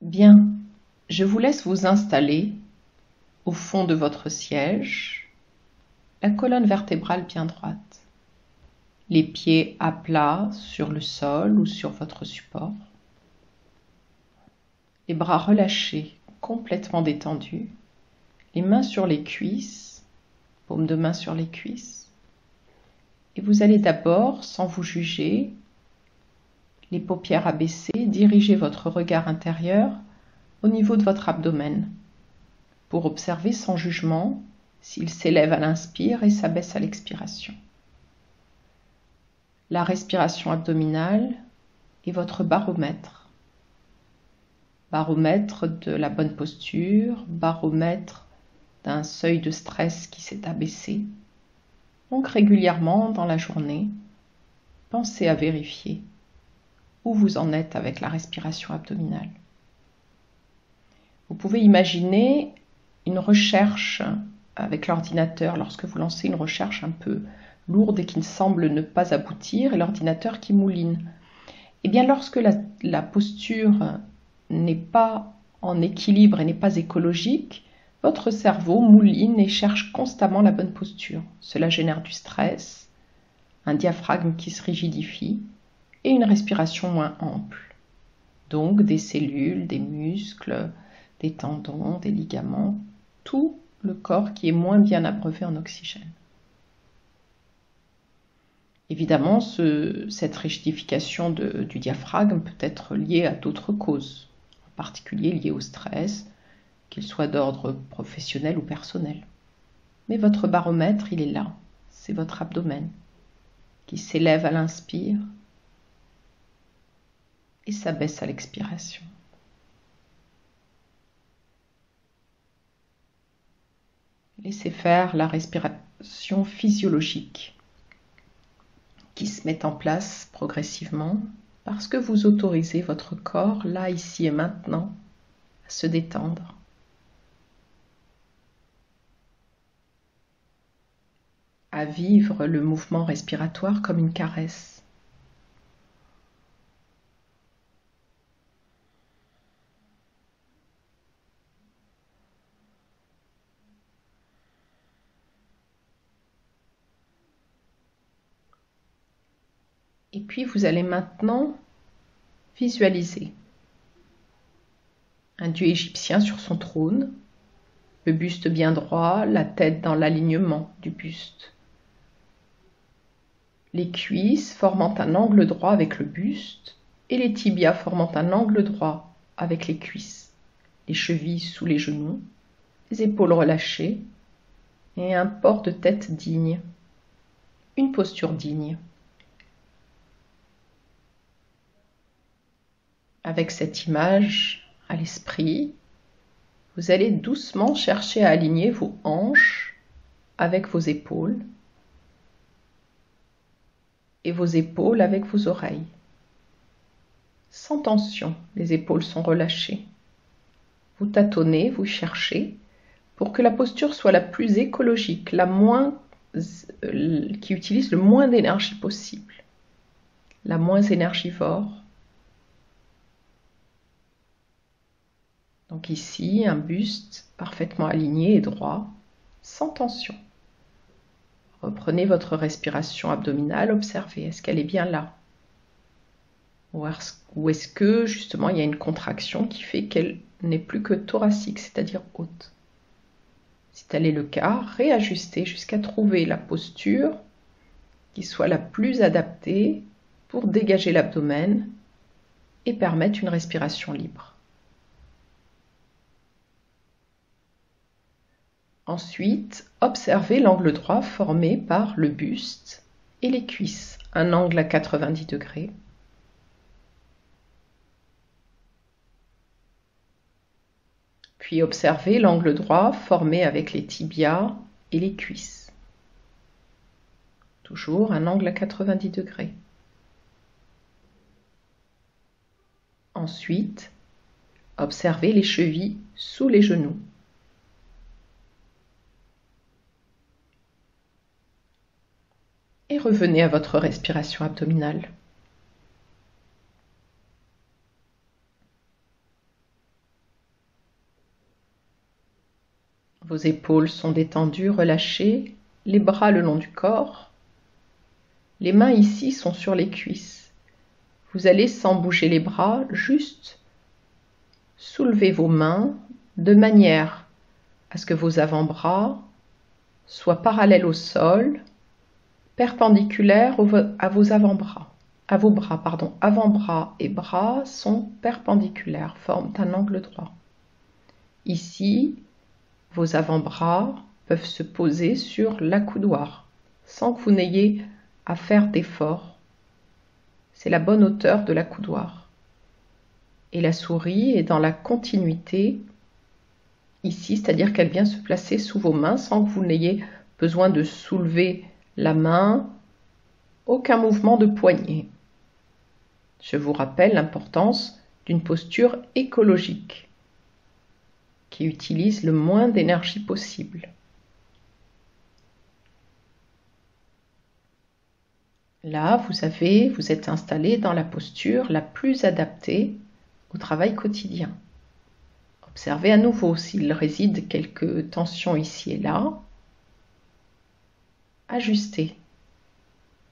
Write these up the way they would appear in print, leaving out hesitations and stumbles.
Bien, je vous laisse vous installer au fond de votre siège, la colonne vertébrale bien droite, les pieds à plat sur le sol ou sur votre support, les bras relâchés, complètement détendus, les mains sur les cuisses, paume de main sur les cuisses. Et vous allez d'abord, sans vous juger, les paupières abaissées, diriger votre regard intérieur au niveau de votre abdomen pour observer sans jugement s'il s'élève à l'inspire et s'abaisse à l'expiration. La respiration abdominale est votre baromètre. Baromètre de la bonne posture, baromètre d'un seuil de stress qui s'est abaissé. Donc régulièrement dans la journée, pensez à vérifier où vous en êtes avec la respiration abdominale. Vous pouvez imaginer une recherche avec l'ordinateur lorsque vous lancez une recherche un peu lourde et qui semble ne pas aboutir et l'ordinateur qui mouline. Et bien lorsque la posture n'est pas en équilibre et n'est pas écologique, votre cerveau mouline et cherche constamment la bonne posture. Cela génère du stress, un diaphragme qui se rigidifie et une respiration moins ample. Donc des cellules, des muscles, des tendons, des ligaments, tout le corps qui est moins bien abreuvé en oxygène. Évidemment, cette rigidification du diaphragme peut être liée à d'autres causes, en particulier liée au stress, qu'il soit d'ordre professionnel ou personnel. Mais votre baromètre, il est là, c'est votre abdomen, qui s'élève à l'inspire et s'abaisse à l'expiration. Laissez faire la respiration physiologique qui se met en place progressivement parce que vous autorisez votre corps, là, ici et maintenant, à se détendre. À vivre le mouvement respiratoire comme une caresse. Et puis vous allez maintenant visualiser un dieu égyptien sur son trône, le buste bien droit, la tête dans l'alignement du buste. Les cuisses formant un angle droit avec le buste et les tibias formant un angle droit avec les cuisses, les chevilles sous les genoux, les épaules relâchées et un port de tête digne, une posture digne. Avec cette image à l'esprit, vous allez doucement chercher à aligner vos hanches avec vos épaules et vos épaules avec vos oreilles. Sans tension, les épaules sont relâchées. Vous tâtonnez, vous cherchez pour que la posture soit la plus écologique, qui utilise le moins d'énergie possible, la moins énergivore. Donc ici, un buste parfaitement aligné et droit, sans tension. Reprenez votre respiration abdominale, observez, est-ce qu'elle est bien là? Ou est-ce que justement il y a une contraction qui fait qu'elle n'est plus que thoracique, c'est-à-dire haute? Si tel est le cas, réajustez jusqu'à trouver la posture qui soit la plus adaptée pour dégager l'abdomen et permettre une respiration libre. Ensuite, observez l'angle droit formé par le buste et les cuisses, un angle à 90 degrés. Puis observez l'angle droit formé avec les tibias et les cuisses. Toujours un angle à 90 degrés. Ensuite, observez les chevilles sous les genoux. Et revenez à votre respiration abdominale. Vos épaules sont détendues, relâchées, les bras le long du corps. Les mains ici sont sur les cuisses. Vous allez, sans bouger les bras, juste soulever vos mains de manière à ce que vos avant-bras soient parallèles au sol, perpendiculaires à vos avant-bras. Avant-bras et bras sont perpendiculaires, forment un angle droit. Ici, vos avant-bras peuvent se poser sur l'accoudoir, sans que vous n'ayez à faire d'effort. C'est la bonne hauteur de l'accoudoir. Et la souris est dans la continuité, ici, c'est-à-dire qu'elle vient se placer sous vos mains sans que vous n'ayez besoin de soulever la main, aucun mouvement de poignet. Je vous rappelle l'importance d'une posture écologique qui utilise le moins d'énergie possible. Là, vous êtes installé dans la posture la plus adaptée au travail quotidien. Observez à nouveau s'il réside quelques tensions ici et là. Ajustez.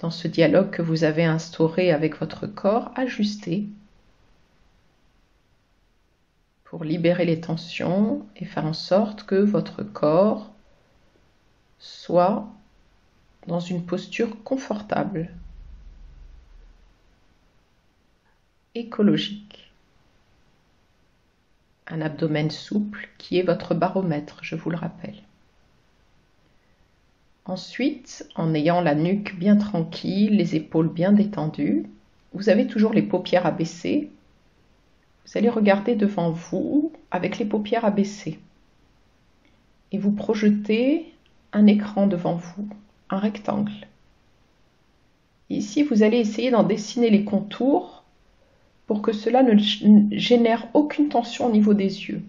Dans ce dialogue que vous avez instauré avec votre corps, ajustez pour libérer les tensions et faire en sorte que votre corps soit dans une posture confortable, écologique. Un abdomen souple qui est votre baromètre, je vous le rappelle. Ensuite, en ayant la nuque bien tranquille, les épaules bien détendues, vous avez toujours les paupières abaissées. Vous allez regarder devant vous avec les paupières abaissées. Et vous projetez un écran devant vous, un rectangle. Ici, vous allez essayer d'en dessiner les contours pour que cela ne génère aucune tension au niveau des yeux.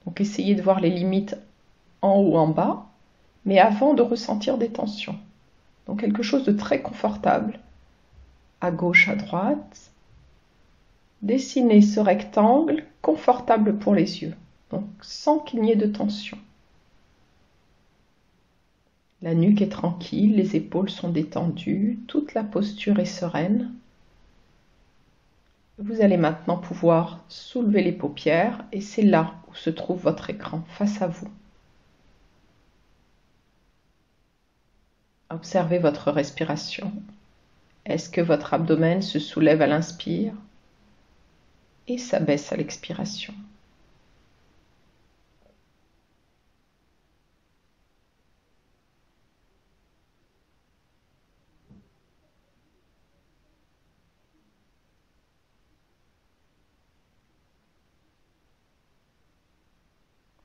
Donc essayez de voir les limites en haut, en bas, mais avant de ressentir des tensions. Donc quelque chose de très confortable, à gauche, à droite. Dessinez ce rectangle confortable pour les yeux, donc sans qu'il n'y ait de tension. La nuque est tranquille, les épaules sont détendues, toute la posture est sereine. Vous allez maintenant pouvoir soulever les paupières et c'est là où se trouve votre écran, face à vous. Observez votre respiration. Est-ce que votre abdomen se soulève à l'inspire et s'abaisse à l'expiration?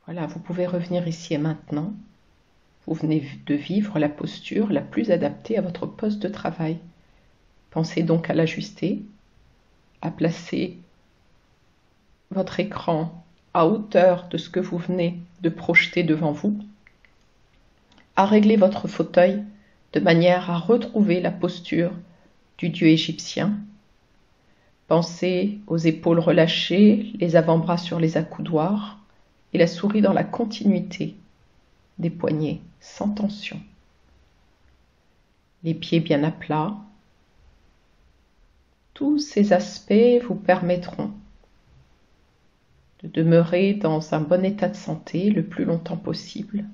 Voilà, vous pouvez revenir ici et maintenant. Vous venez de vivre la posture la plus adaptée à votre poste de travail. Pensez donc à l'ajuster, à placer votre écran à hauteur de ce que vous venez de projeter devant vous, à régler votre fauteuil de manière à retrouver la posture du dieu égyptien. Pensez aux épaules relâchées, les avant-bras sur les accoudoirs et la souris dans la continuité des poignets, sans tension. Les pieds bien à plat. Tous ces aspects vous permettront de demeurer dans un bon état de santé le plus longtemps possible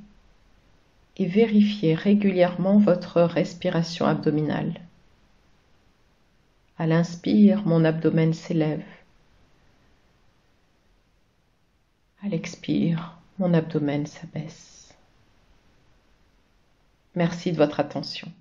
et vérifier régulièrement votre respiration abdominale. À l'inspire, mon abdomen s'élève. À l'expire, mon abdomen s'abaisse. Merci de votre attention.